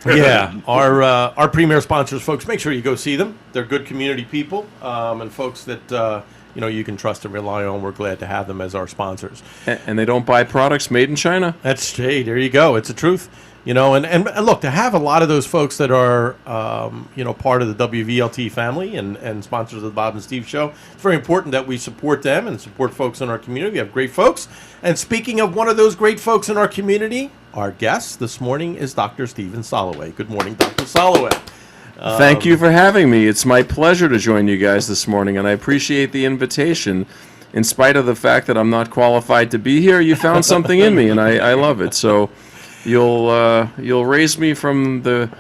Yeah, our premier sponsors, folks, make sure you go see them. They're good community people, and folks that you can trust and rely on. We're glad to have them as our sponsors. And they don't buy products made in China. Hey, there you go. It's the truth. And look, to have a lot of those folks that are, part of the WVLT family and sponsors of the Bob and Steve Show, it's very important that we support them and support folks in our community. We have great folks. And speaking of one of those great folks in our community, our guest this morning is Dr. Stephen Soloway. Good morning, Dr. Soloway. Thank you for having me. It's my pleasure to join you guys this morning, and I appreciate the invitation. In spite of the fact that I'm not qualified to be here, you found something in me, and I love it. So you'll raise me from the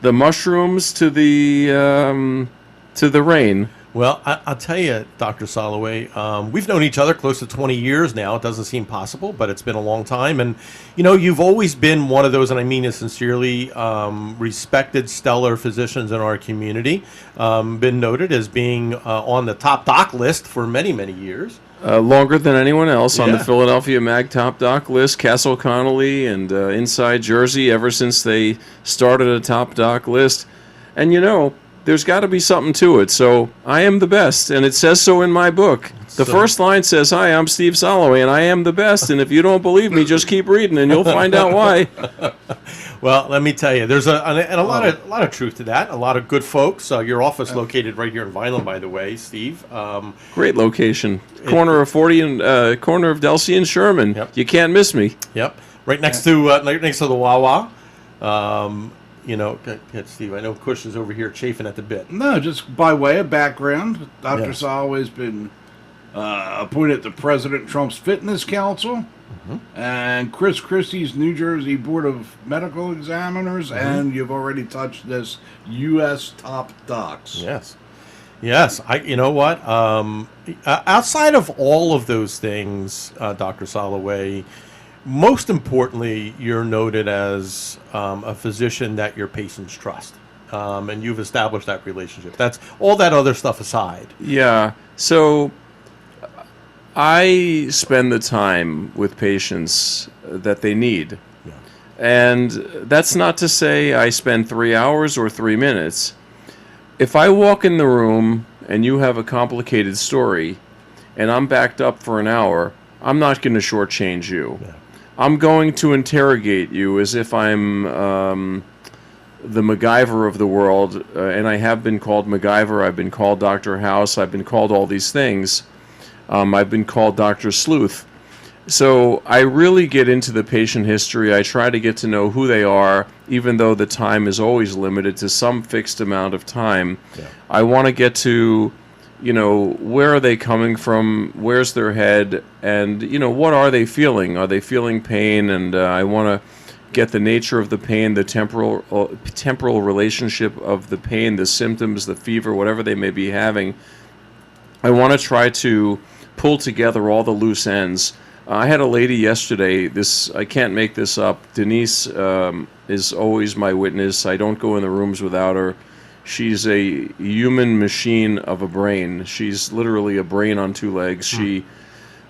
mushrooms to the rain. Well, I'll tell you, Dr. Soloway, we've known each other close to 20 years now. It doesn't seem possible, but it's been a long time. And, you've always been one of those, and I mean it sincerely, respected, stellar physicians in our community. Been noted as being on the top doc list for many, many years. Longer than anyone else on the Philadelphia Mag Top Doc list, Castle Connolly and Inside Jersey, ever since they started a Top Doc list. And there's got to be something to it. So I am the best, and it says so in my book. The first line says, "Hi, I'm Steve Soloway, and I am the best." And if you don't believe me, just keep reading, and you'll find out why. Well, let me tell you, there's a lot of truth to that. A lot of good folks. Your office located right here in Vineland, by the way, Steve. Great location, corner of 40 and corner of Delsey and Sherman. Yep. You can't miss me. Yep, right next to the Wawa. Steve, I know Kush is over here chafing at the bit. No, just by way of background, Dr. Soloway's been appointed to President Trump's Fitness Council and Chris Christie's New Jersey Board of Medical Examiners, and you've already touched this U.S. Top Docs. Yes. You know what? Outside of all of those things, Dr. Soloway, most importantly, you're noted as a physician that your patients trust, and you've established that relationship. That's all that other stuff aside. Yeah. So I spend the time with patients that they need. Yeah. And that's not to say I spend 3 hours or 3 minutes. If I walk in the room and you have a complicated story and I'm backed up for an hour, I'm not going to shortchange you. Yeah. I'm going to interrogate you as if I'm the MacGyver of the world, and I have been called MacGyver, I've been called Dr. House, I've been called all these things. I've been called Dr. Sleuth. So I really get into the patient history. I try to get to know who they are, even though the time is always limited to some fixed amount of time. Yeah. I want to get to where are they coming from? Where's their head? And, what are they feeling? Are they feeling pain? And I want to get the nature of the pain, the temporal relationship of the pain, the symptoms, the fever, whatever they may be having. I want to try to pull together all the loose ends. I had a lady yesterday, I can't make this up. Denise is always my witness. I don't go in the rooms without her. She's a human machine of a brain. She's literally a brain on two legs. She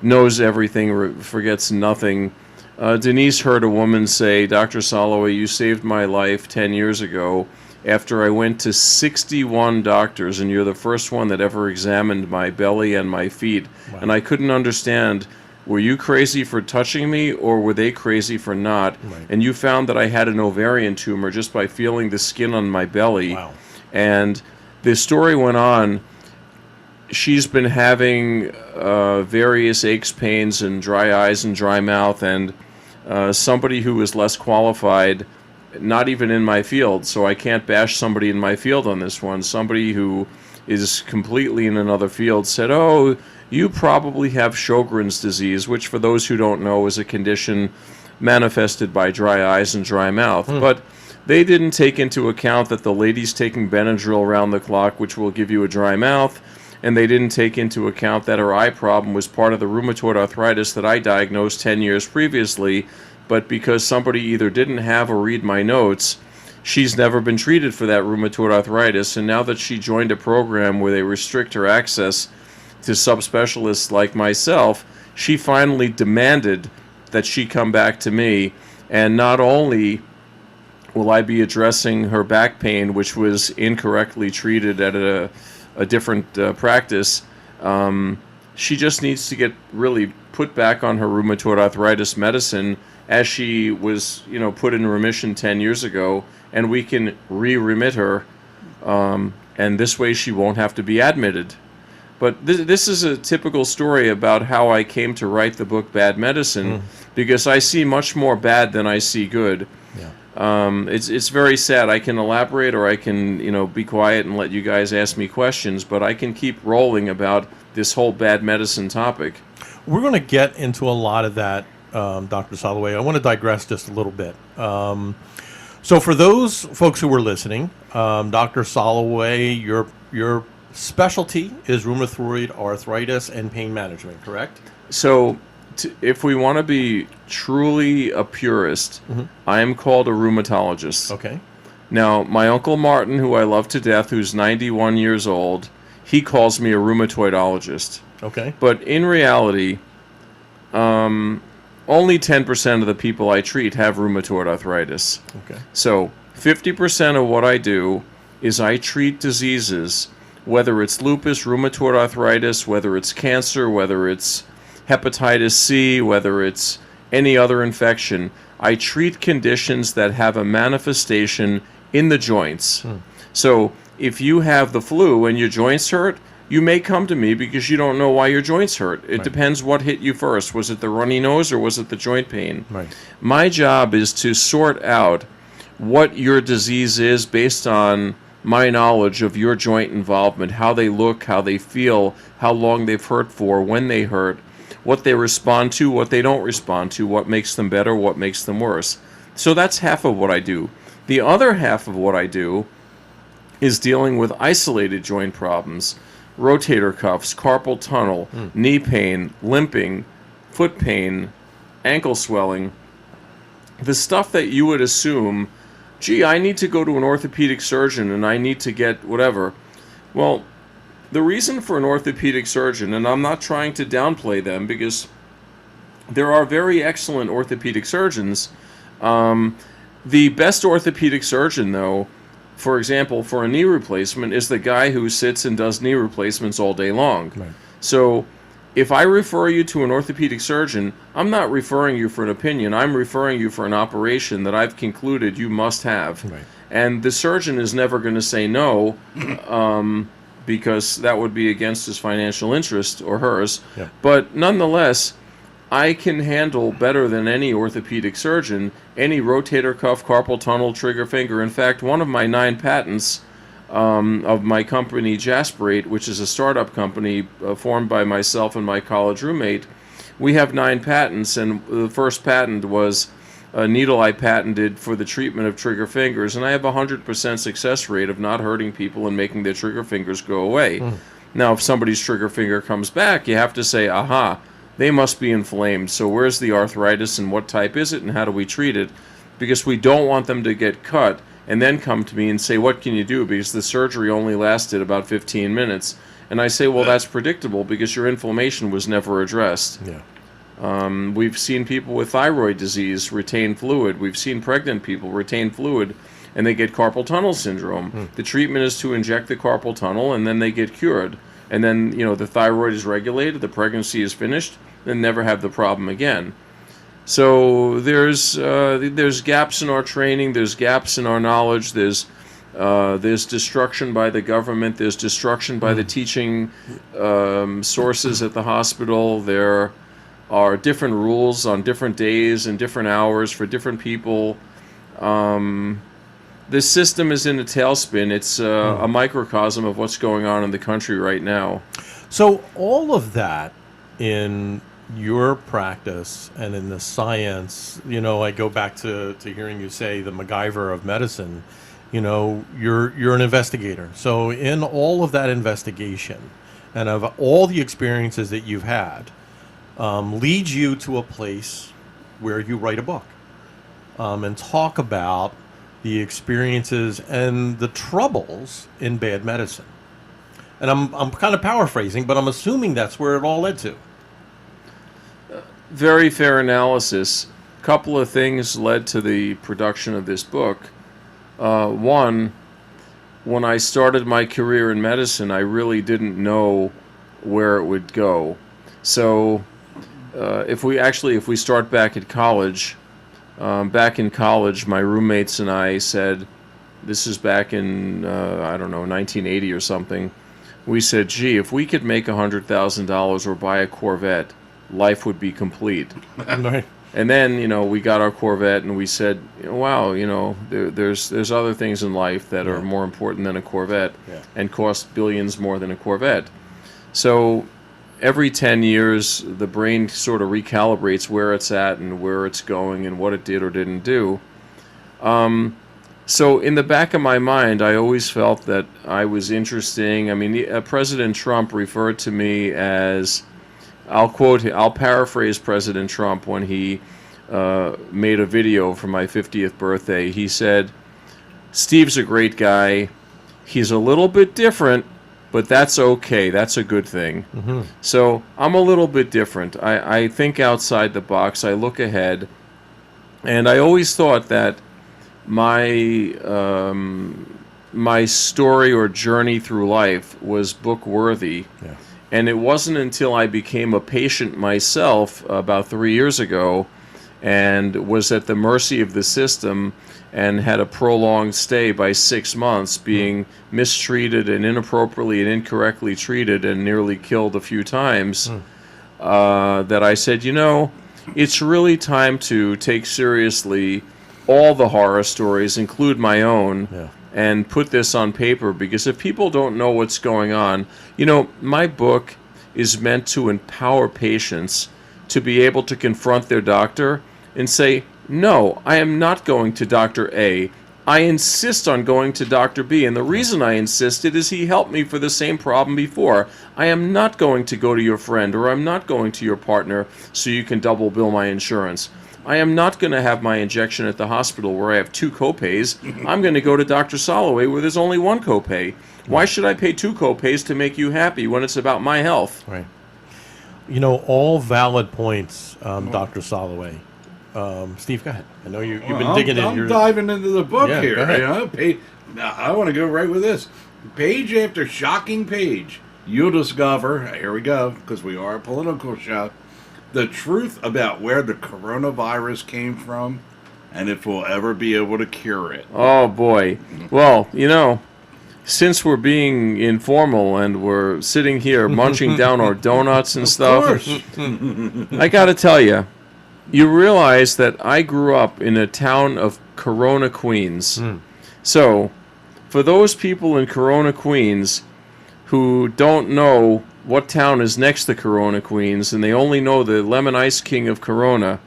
knows everything, forgets nothing. Denise heard a woman say, "Dr. Soloway, you saved my life 10 years ago after I went to 61 doctors, and you're the first one that ever examined my belly and my feet." Wow. And I couldn't understand, were you crazy for touching me, or were they crazy for not? Right. And you found that I had an ovarian tumor just by feeling the skin on my belly. Wow. And the story went on. She's been having various aches, pains, and dry eyes and dry mouth, and somebody who is less qualified, not even in my field, so I can't bash somebody in my field on this one. Somebody who is completely in another field said, "Oh, you probably have Sjogren's disease," which for those who don't know is a condition manifested by dry eyes and dry mouth. But they didn't take into account that the lady's taking Benadryl around the clock, which will give you a dry mouth, and they didn't take into account that her eye problem was part of the rheumatoid arthritis that I diagnosed 10 years previously, but because somebody either didn't have or read my notes, she's never been treated for that rheumatoid arthritis, and now that she joined a program where they restrict her access to subspecialists like myself, she finally demanded that she come back to me, and not only Will I be addressing her back pain, which was incorrectly treated at a different practice? She just needs to get really put back on her rheumatoid arthritis medicine as she was, put in remission 10 years ago, and we can re-remit her, and this way she won't have to be admitted. But this is a typical story about how I came to write the book Bad Medicine, because I see much more bad than I see good. Yeah. It's very sad. I can elaborate, or I can be quiet and let you guys ask me questions, but I can keep rolling about this whole bad medicine topic. We're going to get into a lot of that, Dr. Soloway. I want to digress just a little bit. So for those folks who were listening, Dr. Soloway, your specialty is rheumatoid arthritis and pain management, correct? So if we want to be truly a purist, I am called a rheumatologist. Okay. Now, my Uncle Martin, who I love to death, who's 91 years old, he calls me a rheumatoidologist. Okay. But in reality, only 10% of the people I treat have rheumatoid arthritis. Okay. So 50% of what I do is I treat diseases, whether it's lupus, rheumatoid arthritis, whether it's cancer, whether it's hepatitis C, whether it's any other infection. I treat conditions that have a manifestation in the joints. So if you have the flu and your joints hurt, you may come to me because you don't know why your joints hurt. It depends what hit you first. Was it the runny nose or was it the joint pain? Right. My job is to sort out what your disease is based on my knowledge of your joint involvement, how they look, how they feel, how long they've hurt for, when they hurt, what they respond to, what they don't respond to, what makes them better, what makes them worse. So that's half of what I do. The other half of what I do is dealing with isolated joint problems, rotator cuffs, carpal tunnel, knee pain, limping, foot pain, ankle swelling, the stuff that you would assume, gee, I need to go to an orthopedic surgeon and I need to get whatever. Well, the reason for an orthopedic surgeon, and I'm not trying to downplay them because there are very excellent orthopedic surgeons. The best orthopedic surgeon, though, for example, for a knee replacement, is the guy who sits and does knee replacements all day long. Right. So if I refer you to an orthopedic surgeon, I'm not referring you for an opinion. I'm referring you for an operation that I've concluded you must have. Right. And the surgeon is never going to say no, because that would be against his financial interest or hers. Yeah. But nonetheless, I can handle better than any orthopedic surgeon any rotator cuff, carpal tunnel, trigger finger. In fact, one of my 9 patents of my company Jasperate, which is a startup company formed by myself and my college roommate, we have 9 patents, and the first patent was a needle I patented for the treatment of trigger fingers, and I have a 100% success rate of not hurting people and making their trigger fingers go away. Now, if somebody's trigger finger comes back, you have to say, aha, they must be inflamed. So where's the arthritis and what type is it and how do we treat it? Because we don't want them to get cut and then come to me and say, what can you do? Because the surgery only lasted about 15 minutes. And I say, well, that's predictable because your inflammation was never addressed. Yeah. We've seen people with thyroid disease retain fluid. We've seen pregnant people retain fluid and they get carpal tunnel syndrome. The treatment is to inject the carpal tunnel and then they get cured. And then, the thyroid is regulated, the pregnancy is finished, and never have the problem again. So there's gaps in our training, there's gaps in our knowledge, there's destruction by the government, there's destruction by the teaching sources at the hospital. There are different rules on different days and different hours for different people. This system is in a tailspin. It's a microcosm of what's going on in the country right now. So all of that in your practice and in the science, I go back to hearing you say the MacGyver of medicine. You're an investigator. So in all of that investigation and of all the experiences that you've had, leads you to a place where you write a book and talk about the experiences and the troubles in bad medicine. And I'm kind of paraphrasing, but I'm assuming that's where it all led to. Very fair analysis. A couple of things led to the production of this book. One, when I started my career in medicine, I really didn't know where it would go. So if we start back at college, back in college, my roommates and I said, this is back in, I don't know, 1980 or something. We said, gee, if we could make $100,000 or buy a Corvette, life would be complete. Right. And then, we got our Corvette and we said, wow, there's other things in life that are more important than a Corvette and cost billions more than a Corvette. So every 10 years, the brain sort of recalibrates where it's at and where it's going and what it did or didn't do. So in the back of my mind, I always felt that I was interesting. I mean, President Trump referred to me as, I'll paraphrase President Trump when he made a video for my 50th birthday. He said, Steve's a great guy. He's a little bit different, but that's okay. That's a good thing. Mm-hmm. So I'm a little bit different. I think outside the box. I look ahead. And I always thought that my story or journey through life was book worthy. Yeah. And it wasn't until I became a patient myself about 3 years ago and was at the mercy of the system and had a prolonged stay by 6 months, being mistreated and inappropriately and incorrectly treated and nearly killed a few times, that I said, it's really time to take seriously all the horror stories, include my own, and put this on paper, because if people don't know what's going on, my book is meant to empower patients to be able to confront their doctor and say, no, I am not going to Dr. A. I insist on going to Dr. B. And the reason I insisted is he helped me for the same problem before. I am not going to go to your friend, or I'm not going to your partner so you can double bill my insurance. I am not going to have my injection at the hospital where I have 2 copays. I'm going to go to DrSoloway where there's only 1 copay. Why should I pay 2 copays to make you happy when it's about my health? Right. All valid points, Dr. Soloway. Steve, go ahead. I know you've been digging in. I'm diving into the book here. Go ahead. I want to go right with this. Page after shocking page, you'll discover, here we go, because we are a political show, the truth about where the coronavirus came from and if we'll ever be able to cure it. Oh, boy. Well, since we're being informal and we're sitting here munching down our donuts and stuff, I got to tell you, you realize that I grew up in a town of Corona, Queens. So, for those people in Corona, Queens who don't know what town is next to Corona, Queens, and they only know the lemon ice king of Corona,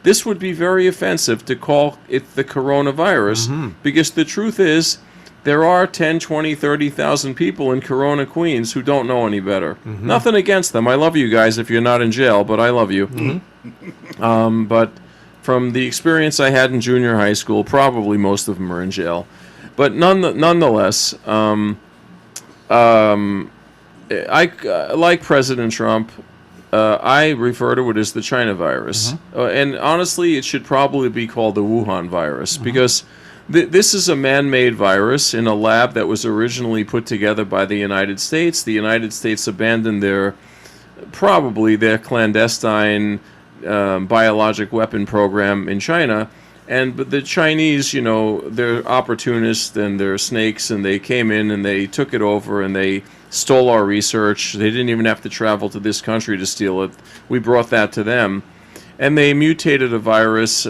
this would be very offensive to call it the coronavirus, because the truth is, there are 10, 20, 30,000 people in Corona, Queens who don't know any better. Nothing against them. I love you guys if you're not in jail, but I love you. But from the experience I had in junior high school, probably most of them are in jail. But nonetheless, I like President Trump. I refer to it as the China virus. And honestly, it should probably be called the Wuhan virus, because this is a man-made virus in a lab that was originally put together by the United States. The United States abandoned probably their clandestine biologic weapon program in China. But the Chinese, they're opportunists and they're snakes, and they came in and they took it over and they stole our research. They didn't even have to travel to this country to steal it. We brought that to them. And they mutated a virus.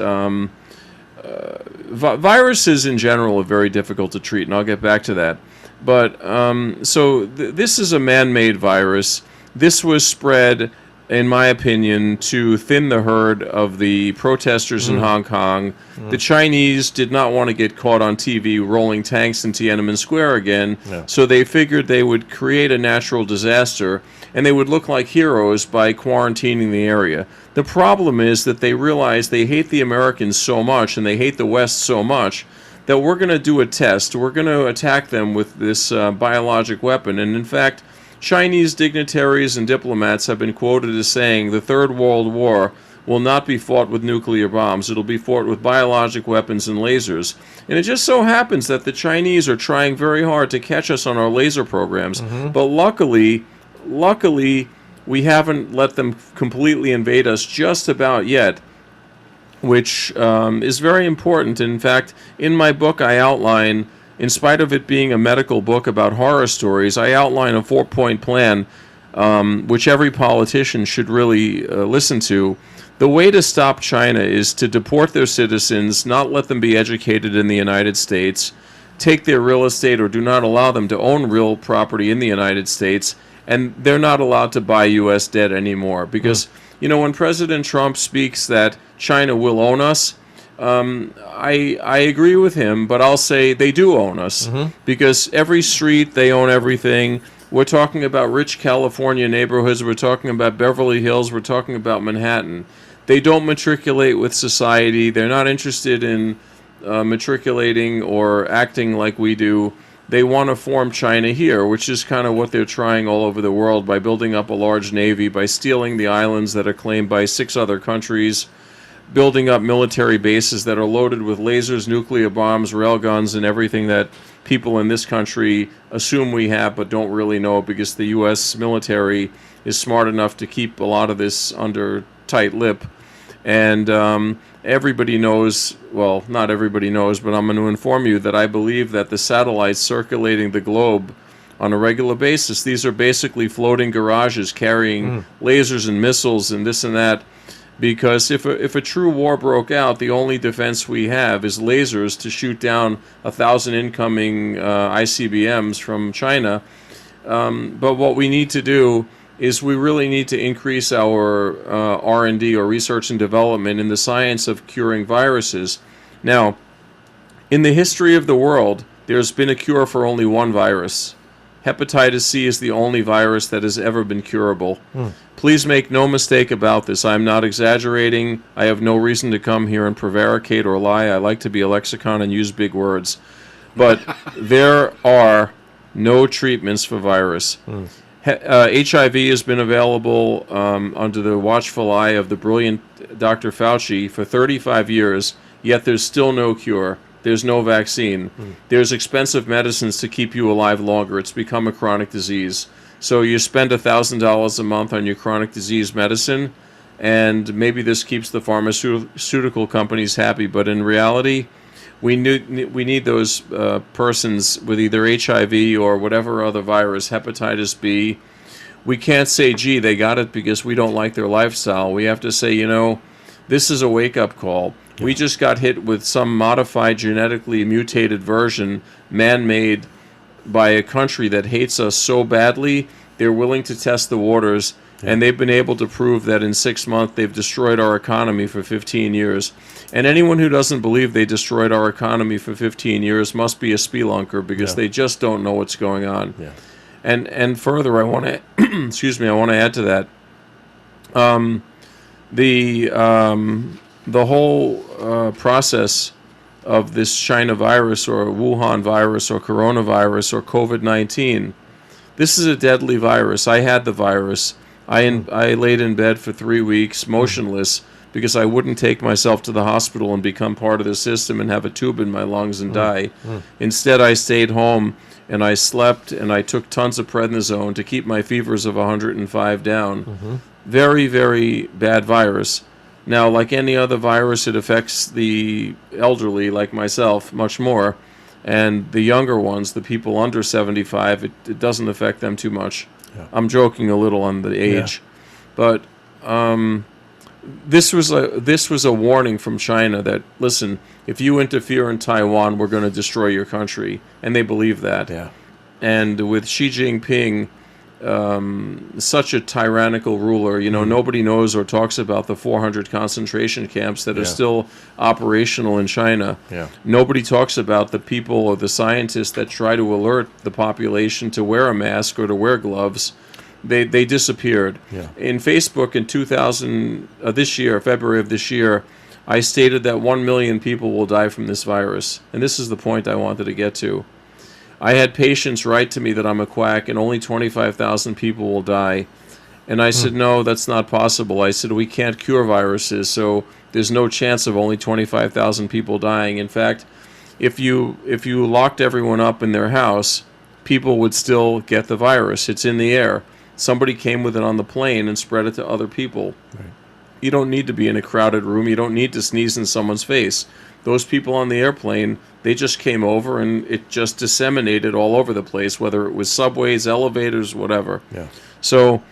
Viruses in general are very difficult to treat, and I'll get back to that. But this is a man-made virus. This was spread, in my opinion, to thin the herd of the protesters in Hong Kong. The Chinese did not want to get caught on TV rolling tanks in Tiananmen Square again, so they figured they would create a natural disaster, and they would look like heroes by quarantining the area. The problem is that they realize they hate the Americans so much, and they hate the West so much, that we're going to do a test. We're going to attack them with this biologic weapon. And in fact, Chinese dignitaries and diplomats have been quoted as saying the Third World War will not be fought with nuclear bombs. It'll be fought with biologic weapons and lasers. And it just so happens that the Chinese are trying very hard to catch us on our laser programs. But luckily, we haven't let them completely invade us just about yet, which is very important. In fact, in my book, I outline, in spite of it being a medical book about horror stories, I outline a 4-point plan, which every politician should really listen to. The way to stop China is to deport their citizens, not let them be educated in the United States, take their real estate or do not allow them to own real property in the United States, and they're not allowed to buy U.S. debt anymore. Because, when President Trump speaks that China will own us, I agree with him, but I'll say they do own us. Because every street, they own everything. We're talking about rich California neighborhoods. We're talking about Beverly Hills. We're talking about Manhattan. They don't matriculate with society. They're not interested in matriculating or acting like we do. They want to form China here, which is kind of what they're trying all over the world by building up a large navy, by stealing the islands that are claimed by 6 other countries, building up military bases that are loaded with lasers, nuclear bombs, railguns, and everything that people in this country assume we have but don't really know, because the U.S. military is smart enough to keep a lot of this under tight lip. And everybody knows, well, not everybody knows, but I'm going to inform you that I believe that the satellites circulating the globe on a regular basis, these are basically floating garages carrying lasers and missiles and this and that. Because if a true war broke out, the only defense we have is lasers to shoot down 1,000 incoming ICBMs from China. But what we need to do is we really need to increase our R&D, or research and development, in the science of curing viruses. Now, in the history of the world, there's been a cure for only one virus. Hepatitis C is the only virus that has ever been curable. Please make no mistake about this. I'm not exaggerating. I have no reason to come here and prevaricate or lie. I like to be a lexicon and use big words. But there are no treatments for virus. HIV has been available under the watchful eye of the brilliant Dr. Fauci for 35 years, yet there's still no cure. There's no vaccine. There's expensive medicines to keep you alive longer. It's become a chronic disease. So you spend $1,000 a month on your chronic disease medicine, and maybe this keeps the pharmaceutical companies happy, but in reality, we need those persons with either HIV or whatever other virus, hepatitis B. We can't say, gee, they got it because we don't like their lifestyle. We have to say, this is a wake-up call. We just got hit with some modified, genetically mutated version, man-made by a country that hates us so badly, they're willing to test the waters, and they've been able to prove that in 6 months they've destroyed our economy for 15 years. And anyone who doesn't believe they destroyed our economy for 15 years must be a spelunker, because they just don't know what's going on. And further, I want to I want to add to that. The whole process of this China virus or Wuhan virus or coronavirus or COVID-19, this is a deadly virus. I had the virus. I laid in bed for 3 weeks motionless because I wouldn't take myself to the hospital and become part of the system and have a tube in my lungs and die. Instead, I stayed home and I slept and I took tons of prednisone to keep my fevers of 105 down. Very, very bad virus. Now, like any other virus, it affects the elderly, like myself, much more. And the younger ones, the people under 75, it doesn't affect them too much. I'm joking a little on the age. But this was a warning from China that, listen, if you interfere in Taiwan, we're going to destroy your country. And they believe that. And with Xi Jinping, such a tyrannical ruler, nobody knows or talks about the 400 concentration camps that are still operational in China. Nobody talks about the people or the scientists that try to alert the population to wear a mask or to wear gloves. They disappeared. In Facebook in February of this year, I stated that 1 million people will die from this virus. And this is the point I wanted to get to. I had patients write to me that I'm a quack and only 25,000 people will die. And I said, no, that's not possible. I said, we can't cure viruses, so there's no chance of only 25,000 people dying. In fact, if you locked everyone up in their house, people would still get the virus. It's in the air. Somebody came with it on the plane and spread it to other people. Right. You don't need to be in a crowded room. You don't need to sneeze in someone's face. Those people on the airplane, they just came over and it just disseminated all over the place, whether it was subways, elevators, whatever. Yeah. So,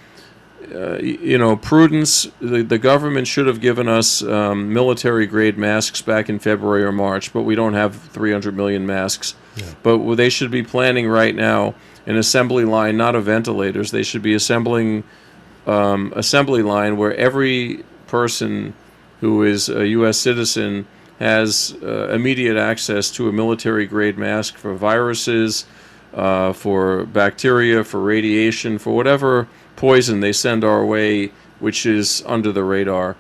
prudence, the government should have given us military-grade masks back in February or March, but we don't have 300 million masks. Yeah. But they should be planning right now an assembly line, not of ventilators. They should be assembling assembly line where every person who is a U.S. citizen has immediate access to a military-grade mask for viruses, for bacteria, for radiation, for whatever poison they send our way, which is under the radar.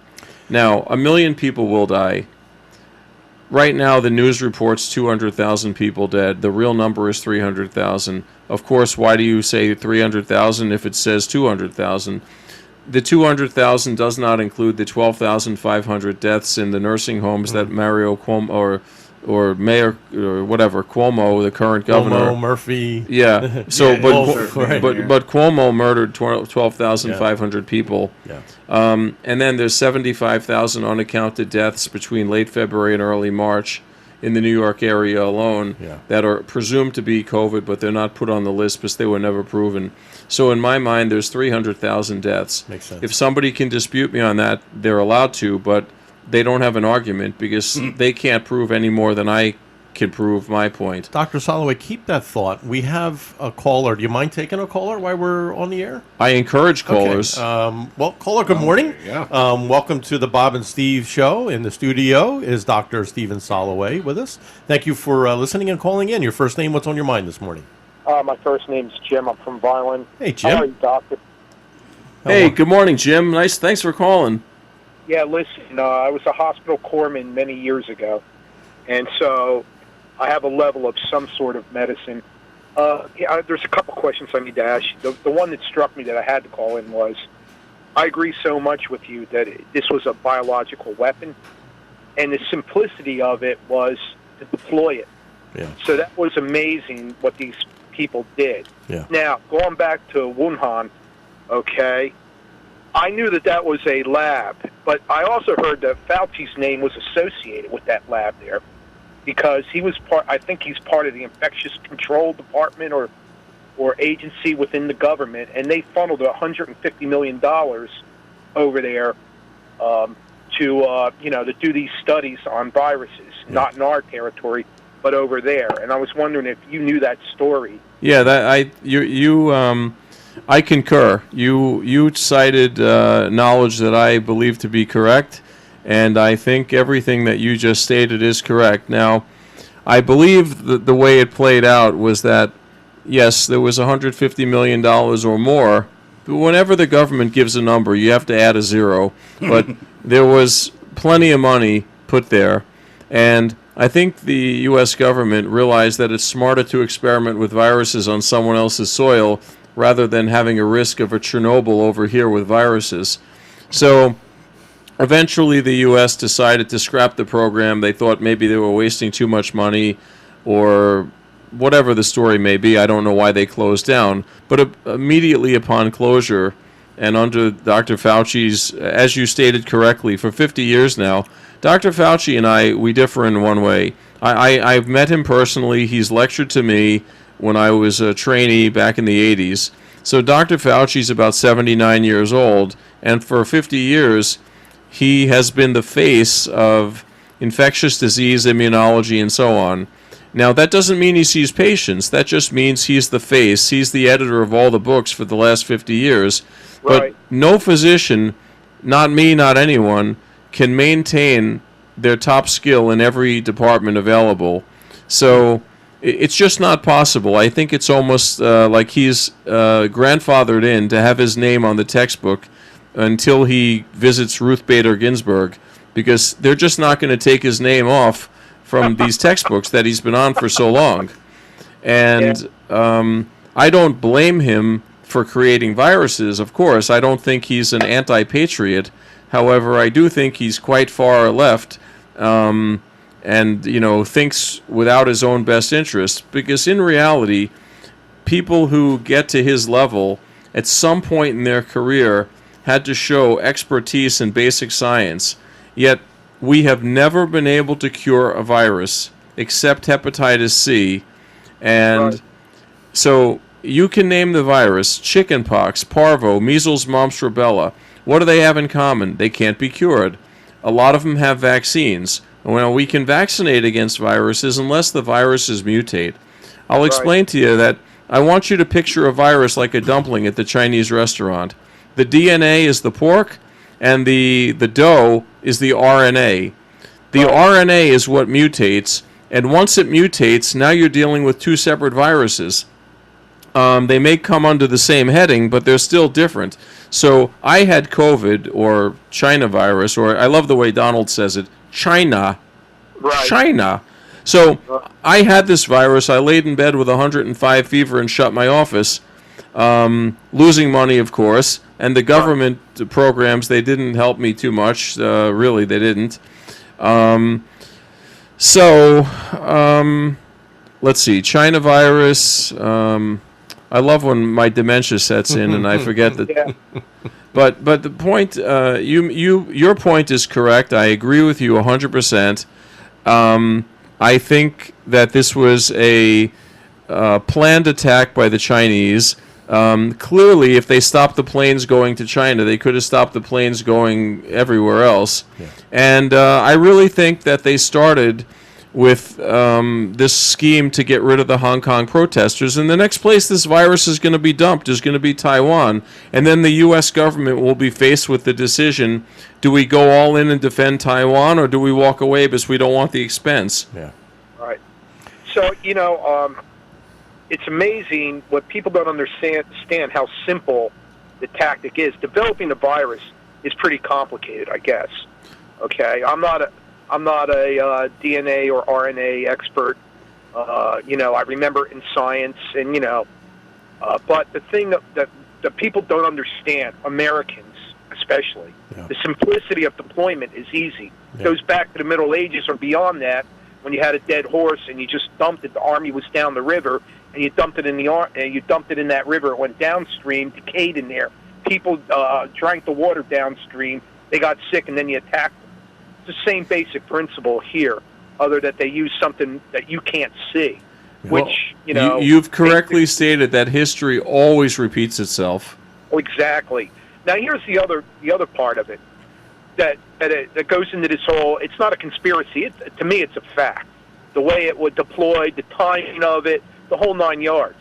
Now, 1 million people will die. Right now, the news reports 200,000 people dead. The real number is 300,000. Of course, why do you say 300,000 if it says 200,000? The 200,000 does not include the 12,500 deaths in the nursing homes that Mario Cuomo or Mayor or whatever Cuomo, the current governor, Cuomo, Murphy. Yeah. So, Yeah, but Cuomo murdered 12,500 people. Yeah. And then there's 75,000 unaccounted deaths between late February and early March in the New York area alone that are presumed to be COVID, but they're not put on the list because they were never proven. So in my mind, there's 300,000 deaths. Makes sense. If somebody can dispute me on that, they're allowed to, but they don't have an argument because they can't prove any more than I can prove my point. Dr. Soloway, keep that thought. We have a caller. Do you mind taking a caller while we're on the air? I encourage callers. Okay. Well, caller, good morning. Yeah. Welcome to the Bob and Steve show. In the studio is Dr. Stephen Soloway with us. Thank you for listening and calling in. Your first name, what's on your mind this morning? My first name's Jim. I'm from Violin. Hey, Jim. How are you, Doctor? Hey, good morning, Jim. Nice. Thanks for calling. Yeah, listen, I was a hospital corpsman many years ago, and so I have a level of some sort of medicine. There's a couple questions I need to ask you. The one that struck me that I had to call in was, I agree so much with you that this was a biological weapon, and the simplicity of it was to deploy it. Yeah. So that was amazing what these people did. Yeah. Now, going back to Wuhan, okay, I knew that was a lab, but I also heard that Fauci's name was associated with that lab there because he was I think he's part of the infectious control department or agency within the government, and they funneled $150 million over there to do these studies on viruses, not in our territory, but over there. And I was wondering if you knew that story. Yeah, I concur. You cited knowledge that I believe to be correct, and I think everything that you just stated is correct. Now, I believe the way it played out was that, yes, there was $150 million or more. Whenever the government gives a number, you have to add a zero. But there was plenty of money put there, and I think the U.S. government realized that it's smarter to experiment with viruses on someone else's soil rather than having a risk of a Chernobyl over here with viruses. So eventually the U.S. decided to scrap the program. They thought maybe they were wasting too much money or whatever the story may be. I don't know why they closed down. But immediately upon closure and under Dr. Fauci's, as you stated correctly, for 50 years now, Dr. Fauci and we differ in one way. I've met him personally. He's lectured to me when I was a trainee back in the 80s. So Dr. Fauci's about 79 years old, and for 50 years, he has been the face of infectious disease, immunology, and so on. Now, that doesn't mean he sees patients. That just means he's the face. He's the editor of all the books for the last 50 years. Right. But no physician, not me, not anyone, can maintain their top skill in every department available. So it's just not possible. I think it's almost like he's grandfathered in to have his name on the textbook until he visits Ruth Bader Ginsburg, because they're just not going to take his name off from these textbooks that he's been on for so long. And I don't blame him for creating viruses, of course. I don't think he's an anti-patriot. However, I do think he's quite far left, and thinks without his own best interest. Because in reality, people who get to his level at some point in their career had to show expertise in basic science. Yet we have never been able to cure a virus except hepatitis C, and Right. so you can name the virus: chickenpox, parvo, measles, mumps, rubella. What do they have in common? They can't be cured. A lot of them have vaccines. Well, we can vaccinate against viruses unless the viruses mutate. I'll explain to you that I want you to picture a virus like a dumpling at the Chinese restaurant. The DNA is the pork, and the dough is the RNA. The RNA is what mutates, and once it mutates, now you're dealing with two separate viruses. They may come under the same heading, but they're still different. So I had COVID, or China virus, or I love the way Donald says it, China. Right. China. So I had this virus. I laid in bed with 105 fever and shut my office, losing money, of course. And the government programs, they didn't help me too much. Really, they didn't. Let's see. China virus. I love when my dementia sets in and I forget that. Yeah. But the point, your point is correct. I agree with you 100%. I think that this was a planned attack by the Chinese. Clearly, if they stopped the planes going to China, they could have stopped the planes going everywhere else. Yeah. And I really think that they started with this scheme to get rid of the Hong Kong protesters. And the next place this virus is going to be dumped is going to be Taiwan. And then the U.S. government will be faced with the decision, do we go all in and defend Taiwan, or do we walk away because we don't want the expense? Yeah. Right. So, it's amazing what people don't understand how simple the tactic is. Developing a virus is pretty complicated, I guess. Okay, I'm not a DNA or RNA expert. I remember in science, and but the thing that people don't understand, Americans especially, the simplicity of deployment is easy. It goes back to the Middle Ages or beyond that, when you had a dead horse and you just dumped it. The army was down the river, and you dumped it in that river. It went downstream, decayed in there. People drank the water downstream. They got sick, and then you attacked them. It's the same basic principle here, other that they use something that you can't see, which, You've correctly stated that history always repeats itself. Oh, exactly. Now, here's the other part of it that goes into this whole, it's not a conspiracy. To me, it's a fact. The way it would deploy, the timing of it, the whole 9 yards.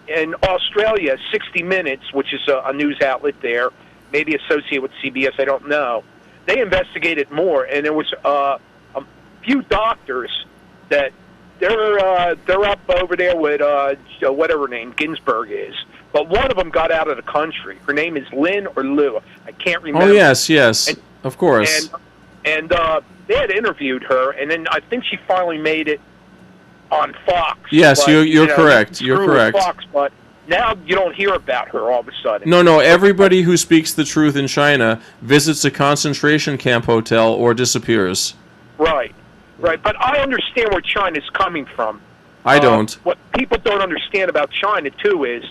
In Australia, 60 Minutes, which is a news outlet there, maybe associated with CBS, I don't know, they investigated more, and there was a few doctors that they're up over there with whatever her name Ginsburg is, but one of them got out of the country. Her name is Lynn or Lou. I can't remember. Oh yes, and, of course. And they had interviewed her, and then I think she finally made it on Fox. Yes, you're correct. You're correct. Fox, but now you don't hear about her all of a sudden. No, everybody who speaks the truth in China visits a concentration camp hotel or disappears. Right. But I understand where China's coming from. I don't. What people don't understand about China, too, is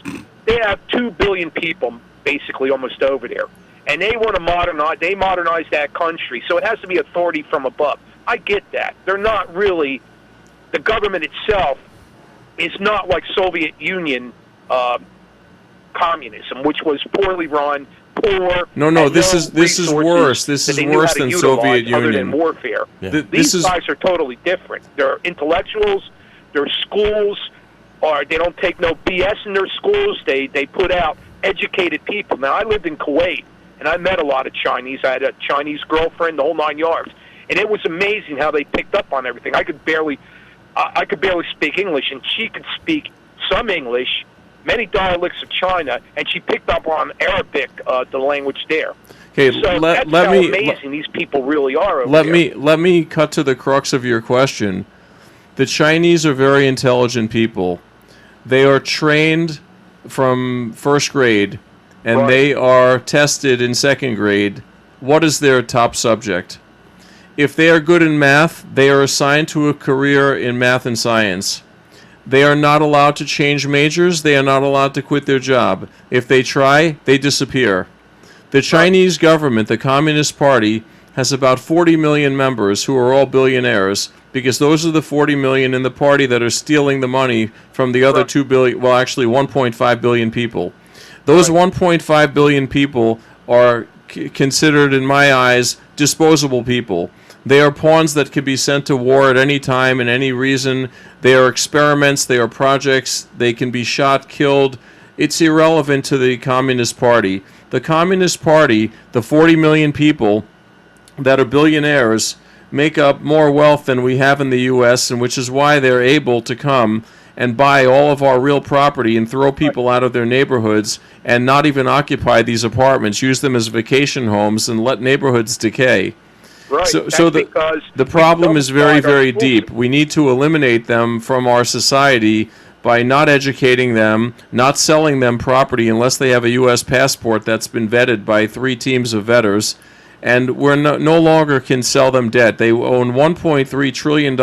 they have 2 billion people, basically, almost over there. And they want to modernize that country, so it has to be authority from above. I get that. They're not really, the government itself is not like Soviet Union communism, which was poorly run, poor. No, this is worse. This is worse than Soviet Union. Other than warfare. Yeah. These guys are totally different. They're intellectuals. Their schools they don't take no BS in their schools. They put out educated people. Now, I lived in Kuwait, and I met a lot of Chinese. I had a Chinese girlfriend, the whole 9 yards, and it was amazing how they picked up on everything. I could barely speak English, and she could speak some English, many dialects of China, and she picked up on Arabic, the language there. Okay, so that's how amazing these people really are over there. Let me cut to the crux of your question. The Chinese are very intelligent people. They are trained from first grade and Right. they are tested in second grade, what is their top subject? If they are good in math, they are assigned to a career in math and science. They are not allowed to change majors. They are not allowed to quit their job. If they try, they disappear. The Chinese government, the Communist Party, has about 40 million members who are all billionaires, because those are the 40 million in the party that are stealing the money from the other 2 billion, well, actually 1.5 billion people. Those 1.5 billion people are considered, in my eyes, disposable people. They are pawns that can be sent to war at any time and any reason. They are experiments. They are projects. They can be shot, killed. It's irrelevant to the Communist Party. The Communist Party, the 40 million people that are billionaires, make up more wealth than we have in the U.S., and which is why they're able to come and buy all of our real property and throw people out of their neighborhoods and not even occupy these apartments, use them as vacation homes, and let neighborhoods decay. Right. So the problem is very, very deep. We need to eliminate them from our society by not educating them, not selling them property unless they have a U.S. passport that's been vetted by 3 teams of vetters, and we're no longer can sell them debt. They own $1.3 trillion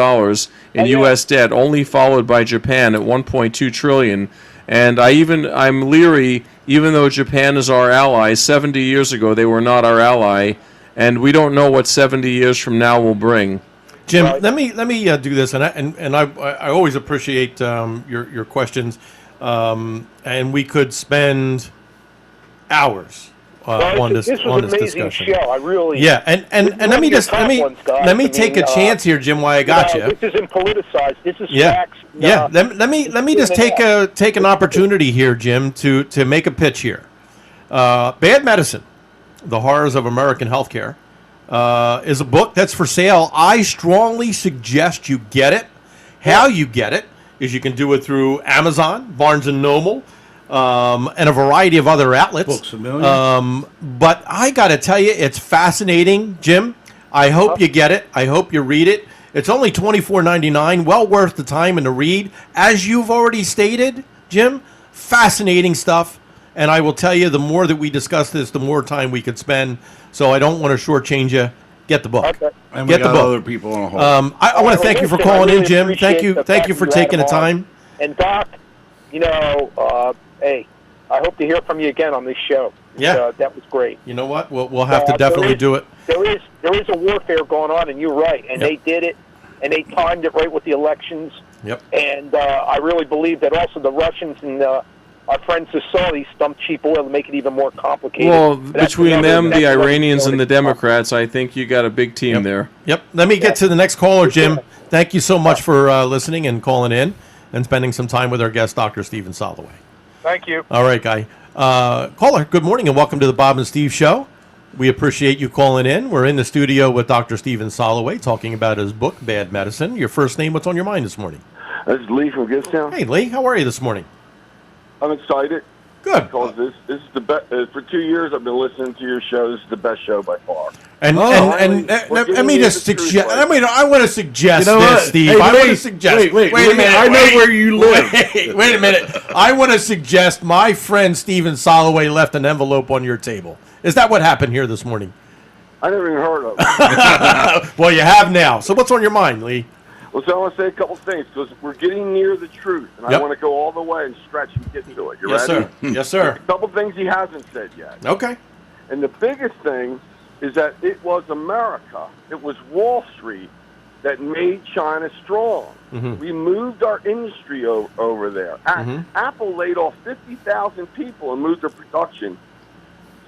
in U.S. debt, only followed by Japan at $1.2 trillion. And I'm leery, even though Japan is our ally. 70 years ago, they were not our ally, and we don't know what 70 years from now will bring. Jim, let me do this, and I always appreciate your questions, and we could spend hours on this amazing discussion. Show. I really and let me take a chance here, Jim. While I got you, this isn't politicized. This is facts. Let me just take an opportunity here, Jim, to make a pitch here. Bad Medicine: The Horrors of American Healthcare is a book that's for sale. I strongly suggest you get it. How you get it is you can do it through Amazon, Barnes and Noble, and a variety of other outlets. Books A Million. But I got to tell you, it's fascinating, Jim. I hope you get it. I hope you read it. It's only $24.99, well worth the time and the read. As you've already stated, Jim, fascinating stuff. And I will tell you, the more that we discuss this, the more time we could spend. So I don't want to shortchange you. Get the book. Okay. And we got other people on hold. I want to thank you for calling in, Jim. Thank you for taking the time. And Doc, hey, I hope to hear from you again on this show. Yeah, that was great. You know what? We'll have to definitely do it. There is a warfare going on, and you're right. And they did it, and they timed it right with the elections. Yep. And I really believe that also the Russians and our friends the Saudis dumped cheap oil to make it even more complicated. Well, between them, the Iranians, and the Democrats, I think you got a big team there. Yep. Let me get to the next caller, Jim. Thank you so much for listening and calling in and spending some time with our guest, Dr. Stephen Soloway. Thank you. All right, guy. Caller, good morning and welcome to the Bob and Steve Show. We appreciate you calling in. We're in the studio with Dr. Stephen Soloway talking about his book, Bad Medicine. Your first name, what's on your mind this morning? This is Lee from Gistown. Hey, Lee. How are you this morning? I'm excited. Good. Because this is the best. For 2 years, I've been listening to your show. This is the best show by far. And let me just suggest. I want to suggest this, Steve. Hey, I want to suggest. Wait a minute. I know where you live. Wait a minute. I want to suggest my friend Stephen Soloway left an envelope on your table. Is that what happened here this morning? I never even heard of it. Well, you have now. So what's on your mind, Lee? Well, so I want to say a couple things because we're getting near the truth, and I want to go all the way and stretch and get to it. You Yes, ready? sir. Yes, sir. A couple things he hasn't said yet. Okay. And the biggest thing is that it was America, it was Wall Street that made China strong. Mm-hmm. We moved our industry over there. Apple laid off 50,000 people and moved their production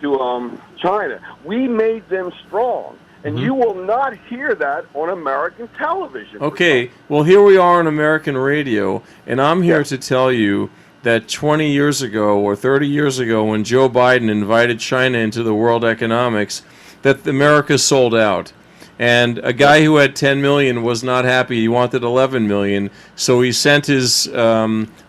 to China. We made them strong. And you will not hear that on American television. Okay, well, here we are on American radio, and I'm here to tell you that 20 years ago or 30 years ago when Joe Biden invited China into the world economics, that America sold out. And a guy who had 10 million was not happy. He wanted 11 million, so he sent his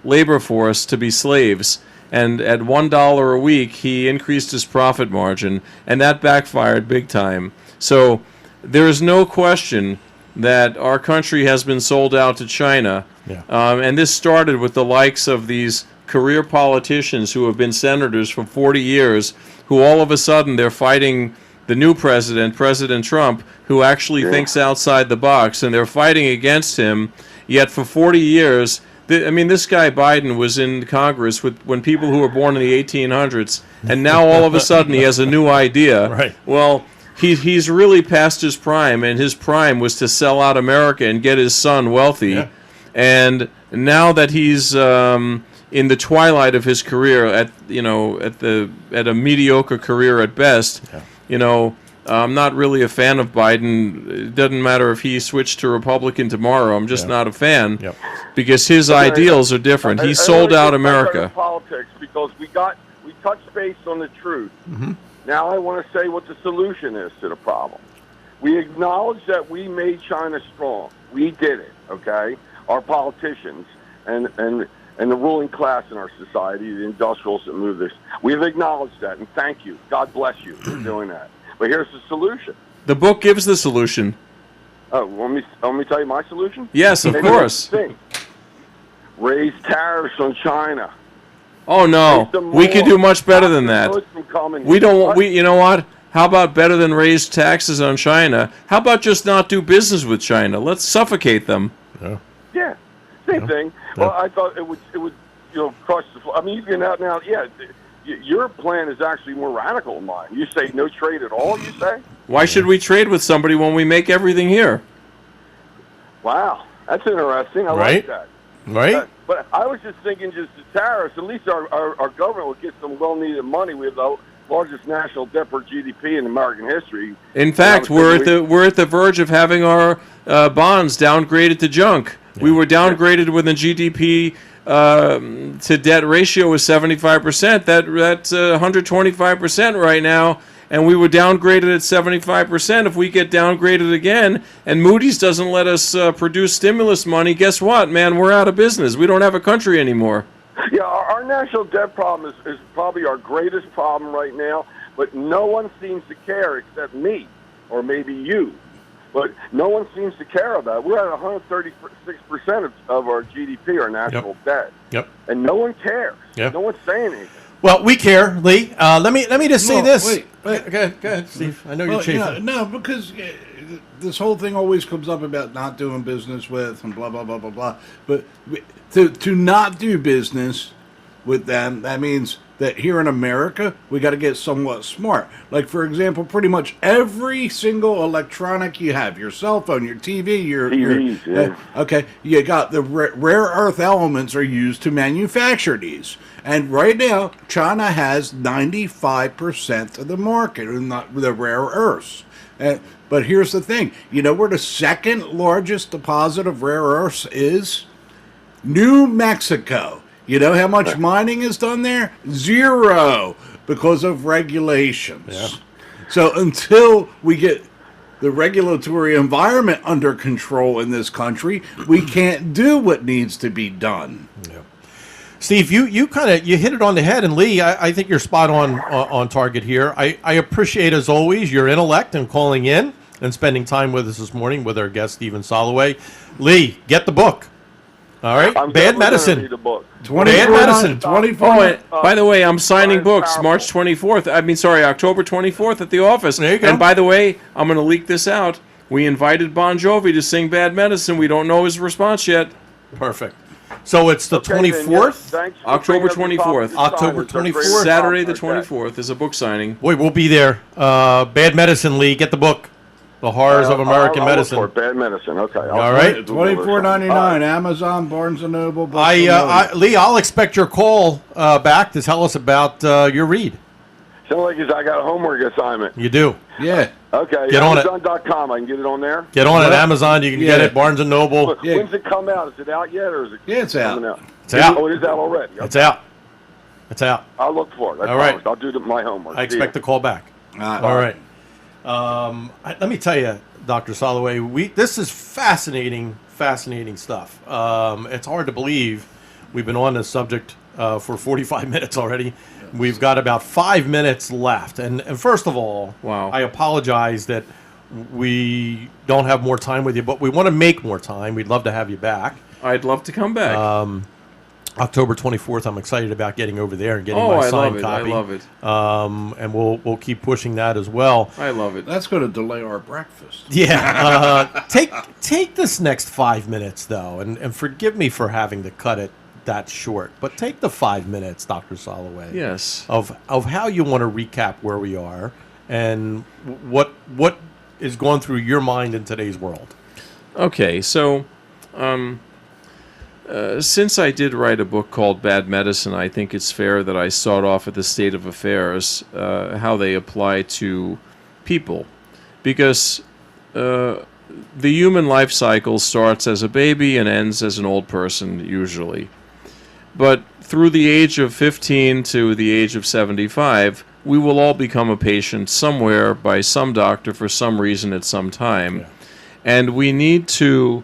labor force to be slaves. And at $1 a week, he increased his profit margin, and that backfired big time. So there is no question that our country has been sold out to China. Yeah. And this started with the likes of these career politicians who have been senators for 40 years, who all of a sudden they're fighting the new president, President Trump, who actually thinks outside the box, and they're fighting against him. Yet for 40 years, this guy Biden was in Congress when people who were born in the 1800s, and now all of a sudden he has a new idea. Right. Well, he's really past his prime, and his prime was to sell out America and get his son wealthy. Yeah. And now that he's in the twilight of his career, at a mediocre career at best, I'm not really a fan of Biden. It doesn't matter if he switched to Republican tomorrow. I'm just not a fan because his ideals are different. He sold out America. Politics, because we touched base on the truth. Mm-hmm. Now I want to say what the solution is to the problem. We acknowledge that we made China strong. We did it, okay? Our politicians and the ruling class in our society, the industrials that move this. We've acknowledged that, and thank you. God bless you for doing that. But here's the solution. The book gives the solution. Oh, want me to tell you my solution? Yes, of course. Raise tariffs on China. Oh no, we could do much better than that. We don't. You know what? How about better than raise taxes on China? How about just not do business with China? Let's suffocate them. Yeah, same thing. Well, I thought it would crush the. I mean, you can out now. Yeah, your plan is actually more radical than mine. You say no trade at all. You say. Why should we trade with somebody when we make everything here? Wow, that's interesting. I like that. Right. But I was just thinking, just the tariffs. At least our government would get some well-needed money. We have the largest national debt per GDP in American history. In fact, we're at the verge of having our bonds downgraded to junk. Yeah. We were downgraded when the GDP to debt ratio was 75%. That's 125% right now. And we were downgraded at 75%. If we get downgraded again, and Moody's doesn't let us produce stimulus money, guess what, man? We're out of business. We don't have a country anymore. Yeah, our national debt problem is probably our greatest problem right now, but no one seems to care except me, or maybe you. But no one seems to care about it. We're at 136% of our GDP, our national debt. Yep. And no one cares. Yep. No one's saying anything. Well, we care, Lee. Let me just say this. Wait. Go ahead, Steve. I know you're chafing. No, because this whole thing always comes up about not doing business with and blah, blah, blah, blah, blah. But to not do business with them, that means that here in America, we got to get somewhat smart. Like, for example, pretty much every single electronic you have, your cell phone, your TV, you got the rare earth elements are used to manufacture these. And right now, China has 95% of the market in the rare earths. But here's the thing. You know where the second largest deposit of rare earths is? New Mexico. You know how much mining is done there? Zero, because of regulations. Yeah. So until we get the regulatory environment under control in this country, we can't do what needs to be done. Yeah. Steve, you hit it on the head, and Lee, I think you're spot on target here. I appreciate, as always, your intellect and calling in and spending time with us this morning with our guest, Stephen Soloway. Lee, get the book. All right? Bad Medicine. Read the book. Bad Medicine. 24. By the way, I'm signing books October 24th at the office. There you go. And by the way, I'm going to leak this out. We invited Bon Jovi to sing Bad Medicine. We don't know his response yet. Perfect. So it's the 24th? October 24th. October 24th. Saturday the 24th is a book signing. Boy, we'll be there. Bad Medicine, Lee. Get the book. The Horrors of American Medicine. Look for Bad Medicine. Okay. All right. $24.99. Amazon, Barnes and Noble. Lee, I'll expect your call back to tell us about your read. Sounds like I got a homework assignment. You do. Yeah. Okay. Get on it. Amazon.com. I can get it on there. Get on it. Amazon. You can get it. Barnes and Noble. Yeah. When's it come out? Is it out yet, or is it? Yeah, it's out. coming out? It's out. Oh, it is out already. Okay. It's out. It's out. I'll look for it. All right. I'll do my homework. I expect the call back. All right. Let me tell you, Dr. Soloway, this is fascinating stuff. It's hard to believe we've been on this subject for 45 minutes already. We've got about 5 minutes left. And first of all, wow. I apologize that we don't have more time with you, but we want to make more time. We'd love to have you back. I'd love to come back. October 24th. I'm excited about getting over there and getting Oh, my I signed love it. copy. I love it. And we'll keep pushing that as well. I love it. That's going to delay our breakfast. Yeah. Take this next 5 minutes though, and forgive me for having to cut it that short, but take the 5 minutes, Dr. Soloway. Yes. Of how you want to recap where we are and what is going through your mind in today's world. Okay, so since I did write a book called Bad Medicine, I think it's fair that I start off at the state of affairs, how they apply to people. Because the human life cycle starts as a baby and ends as an old person, usually. But through the age of 15 to the age of 75, we will all become a patient somewhere by some doctor for some reason at some time. Yeah. And we need to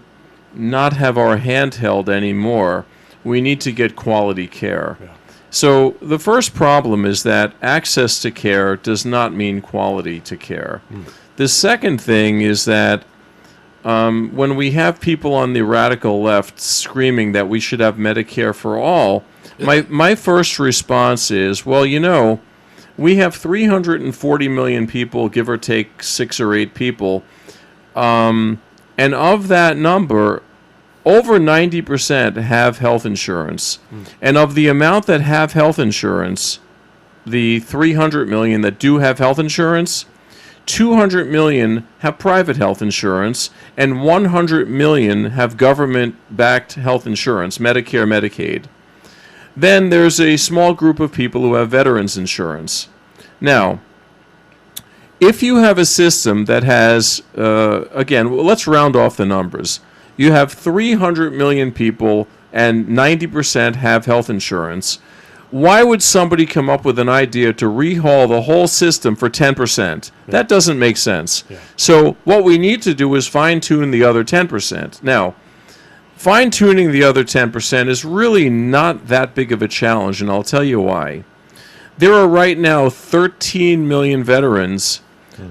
not have our hand held anymore. We need to get quality care. Yeah. So the first problem is that access to care does not mean quality to care. The second thing is that when we have people on the radical left screaming that we should have Medicare for all, my first response is, well, we have 340 million people, give or take 6 or 8 people, and of that number, over 90% have health insurance. And of the amount that have health insurance, the 300 million that do have health insurance, 200 million have private health insurance, and 100 million have government-backed health insurance, Medicare, Medicaid. Then there's a small group of people who have veterans insurance. Now, if you have a system that has, again, let's round off the numbers. You have 300 million people and 90% have health insurance. Why would somebody come up with an idea to rehaul the whole system for 10%? That doesn't make sense. Yeah. So what we need to do is fine-tune the other 10%. Now, fine-tuning the other 10% is really not that big of a challenge, and I'll tell you why. There are right now 13 million veterans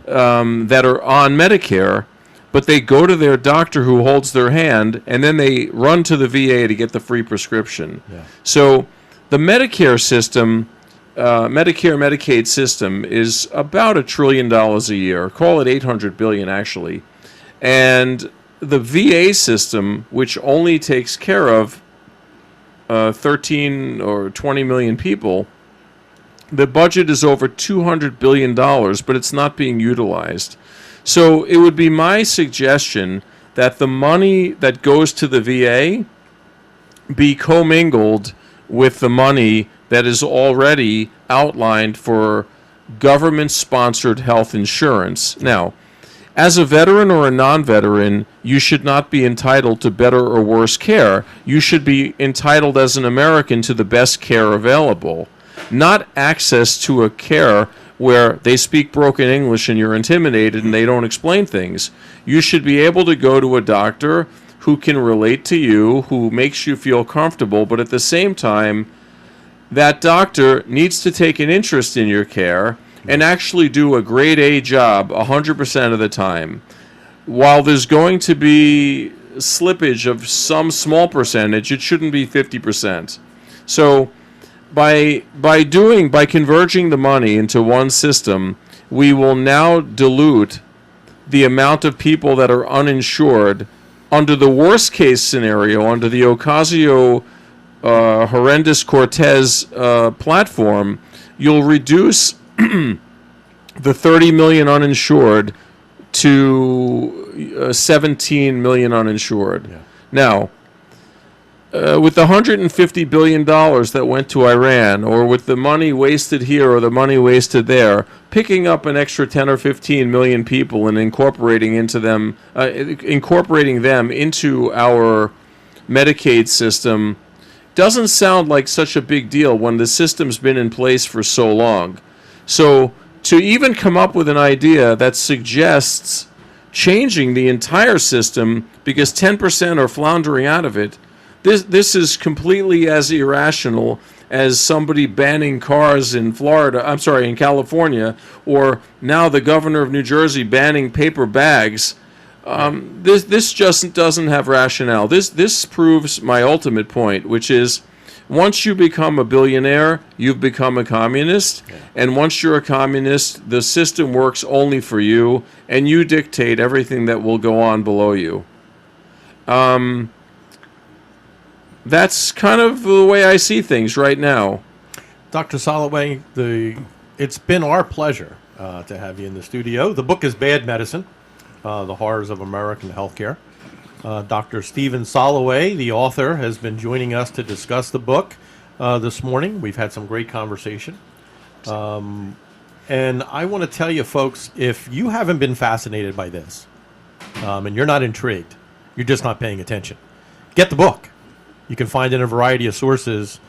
that are on Medicare, but they go to their doctor who holds their hand, and then they run to the VA to get the free prescription. Yeah. So the Medicare system, Medicare-Medicaid system, is about $1 trillion a year. Call it $800 billion, actually. And the VA system, which only takes care of 13 or 20 million people, the budget is over $200 billion, but it's not being utilized. So it would be my suggestion that the money that goes to the VA be commingled with the money that is already outlined for government-sponsored health insurance. Now, as a veteran or a non-veteran, you should not be entitled to better or worse care. You should be entitled as an American to the best care available, not access to a care where they speak broken English and you're intimidated and they don't explain things. You should be able to go to a doctor who can relate to you, who makes you feel comfortable, but at the same time, that doctor needs to take an interest in your care and actually do a grade A job 100% of the time. While there's going to be slippage of some small percentage, it shouldn't be 50%. So by converging the money into one system, we will now dilute the amount of people that are uninsured. Under the worst case scenario, under the Ocasio horrendous Cortez platform, you'll reduce the 30 million uninsured to 17 million uninsured. Yeah. Now, with the $150 billion that went to Iran, or with the money wasted here or the money wasted there, picking up an extra 10 or 15 million people and incorporating them into our Medicaid system doesn't sound like such a big deal when the system's been in place for so long. So to even come up with an idea that suggests changing the entire system because 10% are floundering out of it, this is completely as irrational as somebody banning cars in California, or now the governor of New Jersey banning paper bags. This just doesn't have rationale. This proves my ultimate point, which is Once you become a billionaire, you've become a communist. And once you're a communist, the system works only for you, and you dictate everything that will go on below you. That's kind of the way I see things right now. Dr. Soloway, it's been our pleasure to have you in the studio. The book is Bad Medicine, The Horrors of American Healthcare. Dr. Stephen Soloway, the author, has been joining us to discuss the book this morning. We've had some great conversation. And I want to tell you, folks, if you haven't been fascinated by this and you're not intrigued, you're just not paying attention. Get the book. You can find it in a variety of sources.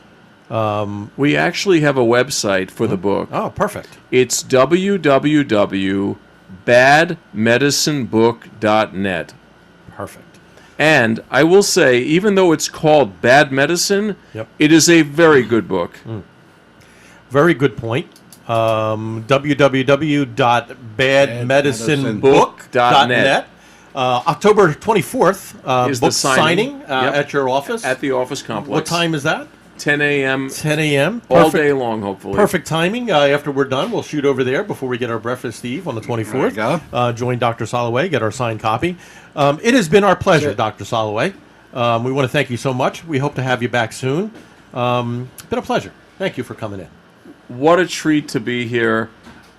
We actually have a website for the book. Oh, perfect. It's www.badmedicinebook.net. Perfect. And I will say, even though it's called Bad Medicine, Yep. it is a very good book. Very good point. www.badmedicinebook.net. October 24th, Is book the signing. Yep. at your office. At the office complex. What time is that? 10 a.m. 10 a.m. all day long, hopefully. Perfect timing. After we're done, we'll shoot over there before we get our breakfast, Steve, on the 24th. There you go. Join Dr. Soloway, get our signed copy. It has been our pleasure, Dr. Soloway. We want to thank you so much. We hope to have you back soon. It's been a pleasure. Thank you for coming in. What a treat to be here.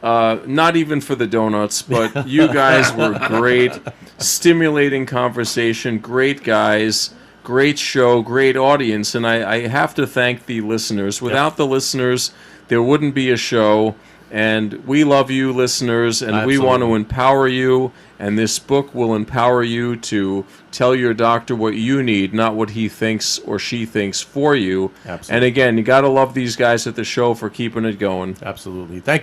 Not even for the donuts, but you guys were great. Stimulating conversation, great guys, great show, great audience. And I have to thank the listeners. Without the listeners, there wouldn't be a show. And we love you, listeners, and we want to empower you. And this book will empower you to tell your doctor what you need, not what he thinks or she thinks for you. Absolutely. And again, you got to love these guys at the show for keeping it going. Absolutely. Thank you.